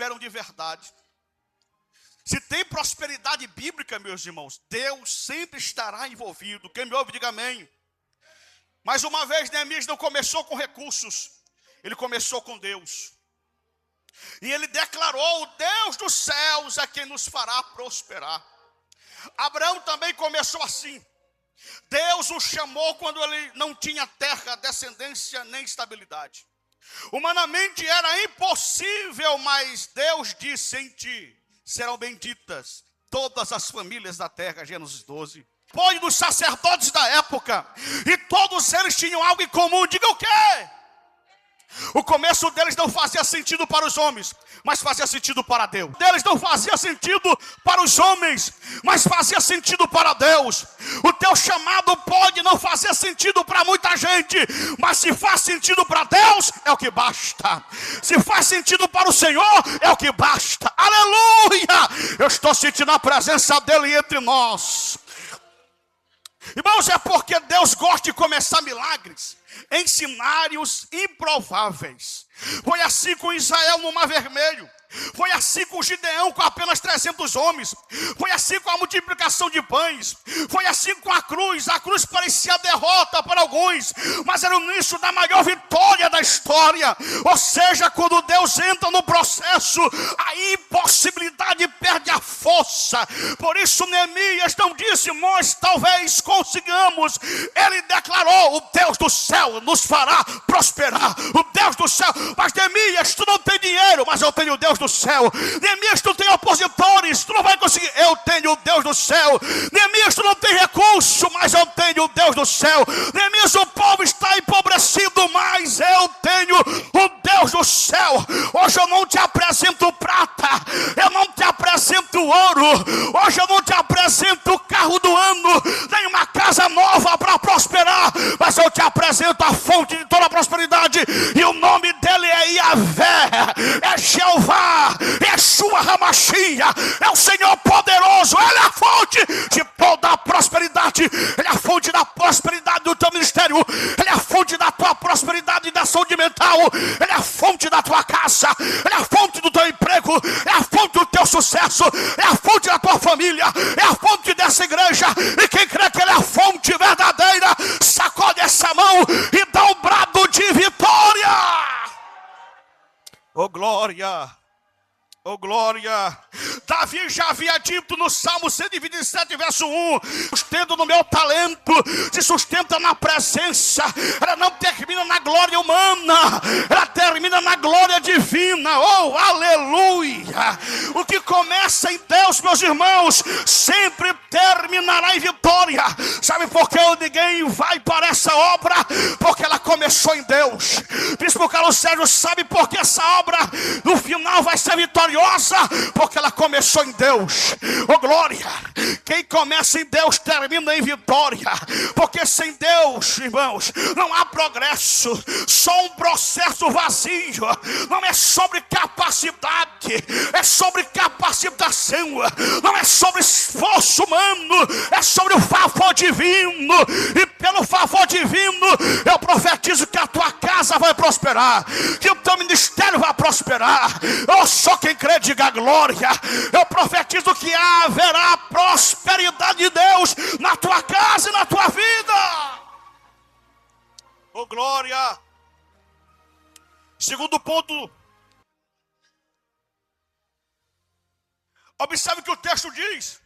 prosperam de verdade. Se tem prosperidade bíblica, meus irmãos, Deus sempre estará envolvido. Quem me ouve, diga amém. Mais uma vez, Neemias não começou com recursos, ele começou com Deus. E ele declarou: o Deus dos céus é quem nos fará prosperar. Abraão também começou assim. Deus o chamou quando ele não tinha terra, descendência nem estabilidade. Humanamente era impossível, mas Deus disse: em ti serão benditas todas as famílias da terra. Gênesis 12. Foi dos sacerdotes da época, e todos eles tinham algo em comum. Diga o quê? O começo deles não fazia sentido para os homens, mas fazia sentido para Deus. Deles não fazia sentido para os homens, mas fazia sentido para Deus. O teu chamado pode não fazer sentido para muita gente, mas se faz sentido para Deus, é o que basta. Se faz sentido para o Senhor, é o que basta. Aleluia! Eu estou sentindo a presença dele entre nós. Irmãos, é porque Deus gosta de começar milagres em cenários improváveis. Foi assim com Israel no Mar Vermelho. Foi assim com Gideão com apenas 300 homens. Foi assim com a multiplicação de pães. Foi assim com a cruz. A cruz parecia derrota para alguns, mas era o início da maior vitória da história. Ou seja, quando Deus entra no processo, a impossibilidade perde a força. Por isso Neemias não disse: nós talvez consigamos. Ele declarou: o Deus do céu nos fará prosperar. O Deus do céu. Mas Neemias, tu não tem dinheiro, mas eu tenho o Deus do céu. Neemias, tu tem opositores, tu não vai conseguir. Eu tenho o Deus do céu. Neemias, tu não tem recurso, mas eu tenho o Deus do céu. Neemias, o povo está empobrecido, mas eu tenho o Deus do céu. Hoje eu não te apresento prata, eu não te apresento ouro, hoje eu não te apresento o carro do ano, nem uma casa nova para prosperar, mas eu te apresento a fonte de toda a prosperidade, e o nome dele é Yahvé, é Jeová, é Yeshua Hamashia, é o Senhor poderoso. Ele é a fonte de toda a prosperidade. Ele é a fonte da prosperidade do teu ministério. Ele é a fonte da tua prosperidade e da saúde mental. Ele é a fonte da tua casa. Ele é a fonte do teu emprego. É a fonte do teu sucesso. É a fonte da tua família. É a fonte dessa igreja. E quem crê que ele é a fonte verdadeira, sacode essa mão e dá um brado de vitória. Oh glória! Oh glória! Davi já havia dito no Salmo 127, verso 1: sustento no meu talento, se sustenta na presença. Ela não termina na glória humana, ela termina na glória divina. Oh, aleluia! O que começa em Deus, meus irmãos, sempre terminará em vitória. Sabe por que ninguém vai para essa obra? Porque ela começou em Deus. Bispo Carlos Sérgio sabe por que essa obra no final vai ser vitoriosa? Porque ela começou em Deus. Oh glória! Quem começa em Deus termina em vitória. Porque sem Deus, irmãos, não há progresso. Só um processo vazio. Não é sobre capacidade, é sobre capacitação. Não é sobre esforço humano, é sobre o favor divino. E pelo favor divino eu profetizo que a tua casa vai prosperar, que o teu ministério vai prosperar. Oh, só quem crê diga glória. Eu profetizo que haverá prosperidade de Deus na tua casa e na tua vida. Oh glória. Segundo ponto, observe o que o texto diz: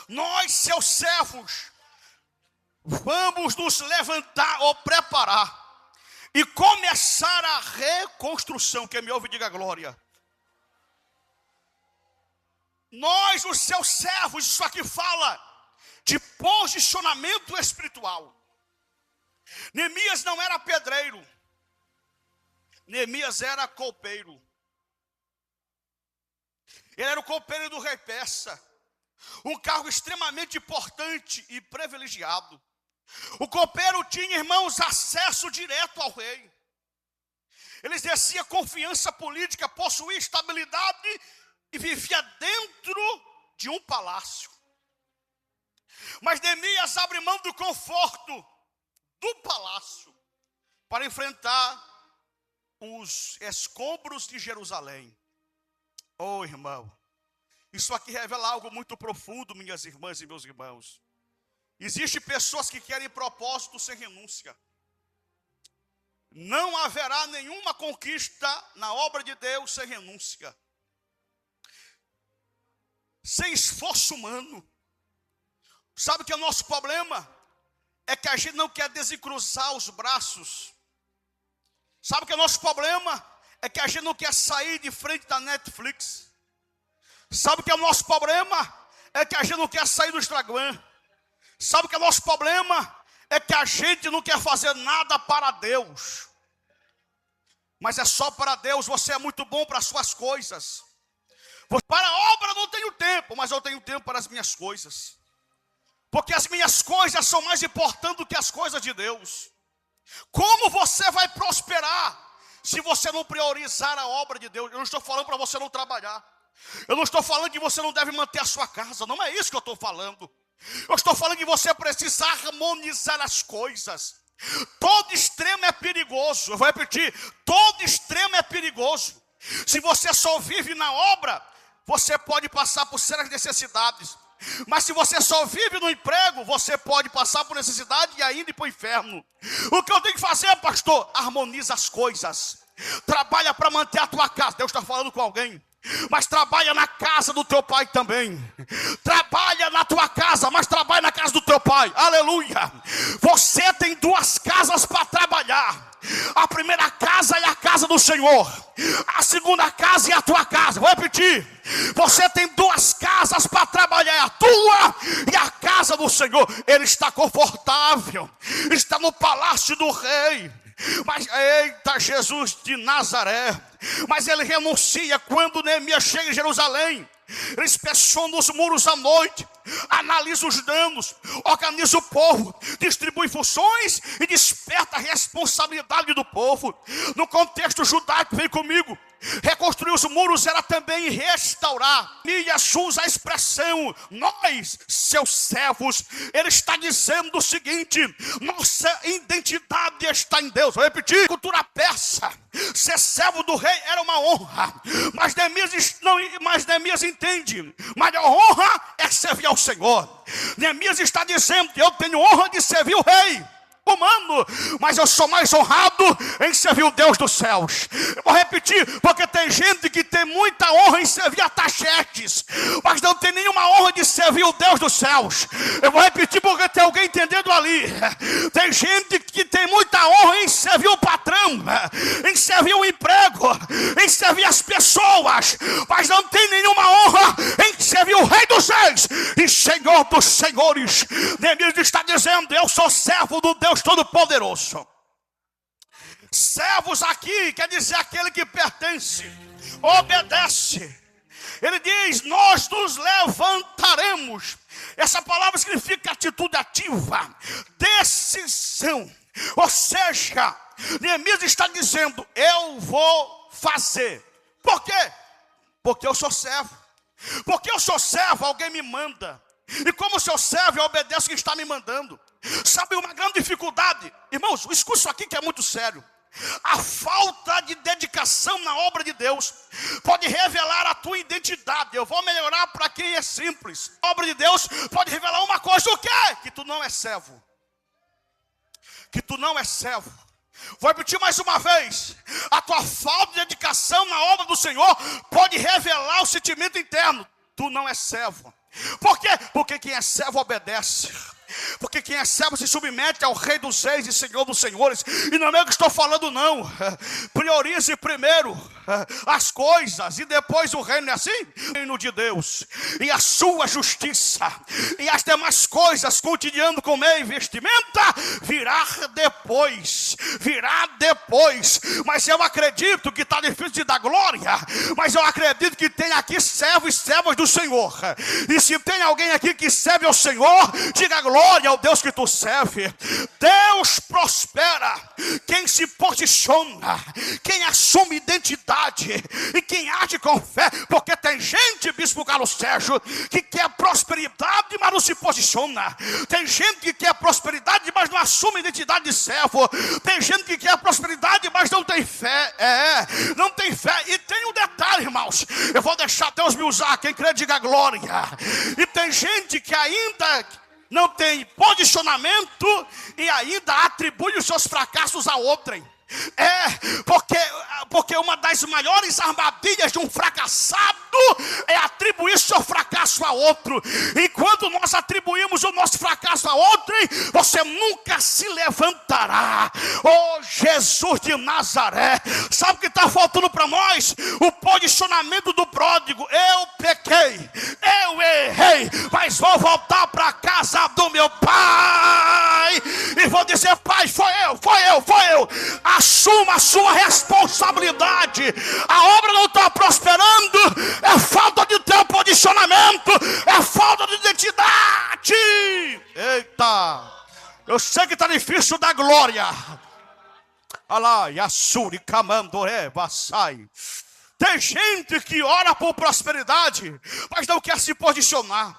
nós, seus servos, vamos nos levantar ou preparar e começar a reconstrução. Quem me ouve diga glória. Nós, os seus servos, isso aqui fala de posicionamento espiritual. Neemias não era pedreiro, Neemias era copeiro. Ele era o copeiro do rei persa, um cargo extremamente importante e privilegiado. O copeiro tinha, irmãos, acesso direto ao rei. Ele exercia confiança política, possuía estabilidade e vivia dentro de um palácio. Mas Neemias abre mão do conforto do palácio para enfrentar os escombros de Jerusalém. Oh, irmão, isso aqui revela algo muito profundo, minhas irmãs e meus irmãos. Existem pessoas que querem propósito sem renúncia. Não haverá nenhuma conquista na obra de Deus sem renúncia, sem esforço humano. Sabe que o nosso problema é que a gente não quer desencruzar os braços. Sabe que o nosso problema é que a gente não quer sair de frente da Netflix. Sabe que o nosso problema é que a gente não quer sair do Instagram. Sabe que o nosso problema é que a gente não quer fazer nada para Deus. Mas é só para Deus. Você é muito bom para as suas coisas. Para a obra eu não tenho tempo, mas eu tenho tempo para as minhas coisas. Porque as minhas coisas são mais importantes do que as coisas de Deus. Como você vai prosperar se você não priorizar a obra de Deus? Eu não estou falando para você não trabalhar. Eu não estou falando que você não deve manter a sua casa. Não é isso que eu estou falando. Eu estou falando que você precisa harmonizar as coisas. Todo extremo é perigoso. Eu vou repetir. Todo extremo é perigoso. Se você só vive na obra, você pode passar por sérias necessidades. Mas se você só vive no emprego, você pode passar por necessidade e ainda ir para o inferno. O que eu tenho que fazer, pastor? Harmoniza as coisas. Trabalha para manter a tua casa. Deus está falando com alguém. Mas trabalha na casa do teu pai também. Trabalha na tua casa, mas trabalha na casa do teu pai. Aleluia. Você tem duas casas para trabalhar. A primeira casa é a casa do Senhor. A segunda casa é a tua casa. Vou repetir. Você tem duas casas para trabalhar. A tua e a casa do Senhor. Ele está confortável. Está no palácio do rei. Mas, eita, Jesus de Nazaré. Mas ele renuncia quando Neemias chega em Jerusalém. Ele inspeciona os muros à noite, analisa os danos, organiza o povo, distribui funções e desperta a responsabilidade do povo. No contexto judaico, vem comigo. Reconstruir os muros era também restaurar. Neemias usa a expressão, nós, seus servos. Ele está dizendo o seguinte: nossa identidade está em Deus. Vou repetir. Cultura persa, ser servo do rei era uma honra. Mas Neemias entende, maior honra é servir ao Senhor. Neemias está dizendo, eu tenho honra de servir o rei humano, mas eu sou mais honrado em servir o Deus dos céus. Eu vou repetir, porque tem gente que tem muita honra em servir a Tachetes, mas não tem nenhuma honra de servir o Deus dos céus. Eu vou repetir porque tem alguém entendendo ali. Tem gente que tem muita honra em servir o patrão, em servir o emprego, em servir as pessoas, mas não tem nenhuma honra em servir o Rei dos Reis e Senhor dos Senhores. Neemias está dizendo, eu sou servo do Deus Todo-Poderoso. Servos aqui quer dizer aquele que pertence, obedece. Ele diz, nós nos levantaremos. Essa palavra significa atitude ativa, decisão. Ou seja, Neemias está dizendo, eu vou fazer. Por quê? Porque eu sou servo. Porque eu sou servo, alguém me manda. E como seu servo, eu obedeço quem está me mandando. Sabe uma grande dificuldade? Irmãos, escuta isso aqui que é muito sério. A falta de dedicação na obra de Deus pode revelar a tua identidade. Eu vou melhorar para quem é simples. A obra de Deus pode revelar uma coisa, o quê? Que tu não é servo. Que tu não é servo. Vou repetir mais uma vez. A tua falta de dedicação na obra do Senhor pode revelar o sentimento interno. Tu não é servo. Por quê? Porque quem é servo obedece. Porque quem é servo se submete ao Rei dos Reis e Senhor dos Senhores. E não é o que estou falando não. Priorize primeiro as coisas e depois o reino, é assim? O reino de Deus e a sua justiça e as demais coisas, cotidiano, comer e vestimenta, virá depois. Mas eu acredito que está difícil de dar glória, mas eu acredito que tem aqui servos e servas do Senhor. E se tem alguém aqui que serve ao Senhor, diga glória. glória ao Deus que tu serve. Deus prospera quem se posiciona, quem assume identidade e quem age com fé. Porque tem gente, Bispo Carlos Sérgio, que quer prosperidade, mas não se posiciona. Tem gente que quer prosperidade, mas não assume identidade de servo. Tem gente que quer prosperidade, mas não tem fé. Não tem fé. E tem um detalhe, irmãos, eu vou deixar Deus me usar, quem crê diga glória. E tem gente que ainda não tem posicionamento e ainda atribui os seus fracassos a outrem. Porque uma das maiores armadilhas de um fracassado é atribuir seu fracasso a outro. E quando nós atribuímos o nosso fracasso a outrem, você nunca se levantará. Oh, Jesus de Nazaré, sabe o que está faltando para nós? O posicionamento do pródigo. Eu pequei, eu errei, mas vou voltar para a casa do meu pai e vou dizer: pai, foi eu. Assuma a sua responsabilidade. A obra não está prosperando, é falta de teu posicionamento, é falta de identidade. Eita, eu sei que está difícil dar glória. Olha lá, Yassuri Kamandoré Vassai. Tem gente que ora por prosperidade, mas não quer se posicionar.